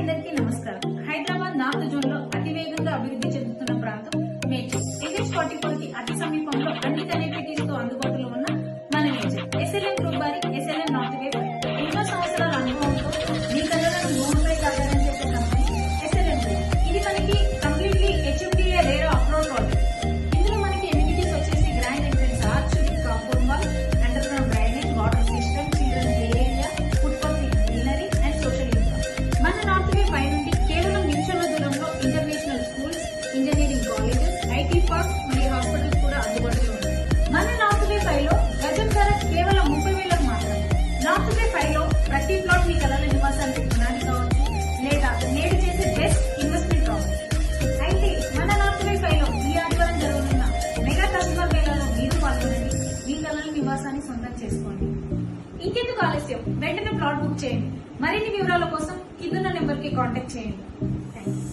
అందరికీ నమస్కారం. Hyderabad north zone లో అతివేగంగా అభివృద్ధి చెందుతున్న ప్రాంతం మేడ్చల్. NH44 కి అతి సమీపంలో అన్ని కనెక్టివిటీస్ తో అందుబాటులో ఉన్న మన మేడ్చల్. SLN గ్రూప్ వారి SLN నార్త్ వే ఎన్నో సంవత్సరాల అనుభవంతో మీ కళలను భూమిపై కాదని చెప్పే కంపెనీ SLN గ్రూప్. ఇది మనకి completely HMDA RERA upload project. ఇందులో మనకి ఎమ్యూనిటీస్ వచ్చేసి grand entrance arch, compound wall, under ground drainage, water system, children play area, footpath, greenery and social infra. మన నార్త్ వే పై నుండి కేవలం నిమిషాల దూరంలో international schools, engineering colleges, IT parks మరియు హాస్పిటల్స్ కూడా అందుబాటులో ఉన్నాయి. మన నార్త్ వే 5 లో గజం ధర కేవలం 30,000 మాత్రమే. నార్త్ వే 5 లో ప్రతి ప్లాట్ మీ కళల నివాసానికి పునాది కావచ్చు లేదా నేడు చేసే బెస్ట్ ఇన్వెస్ట్మెంట్ కావచ్చు. అయితే మన నార్త్ వే 5 లో ఈ ఆదివారం జరగనున్న మెగా కస్టమర్ మేళాలో మీరు పాల్గొనండి, మీ కళల నివాసాన్ని సొంతం చేసుకోండి. ఇంకెందుకు ఆలస్యం, వెంటనే ప్లాట్ బుక్ చేయండి. మరిన్ని వివరాల కోసం కిందున్న నెంబర్ కి కాంటాక్ట్ చేయండి. Thank you.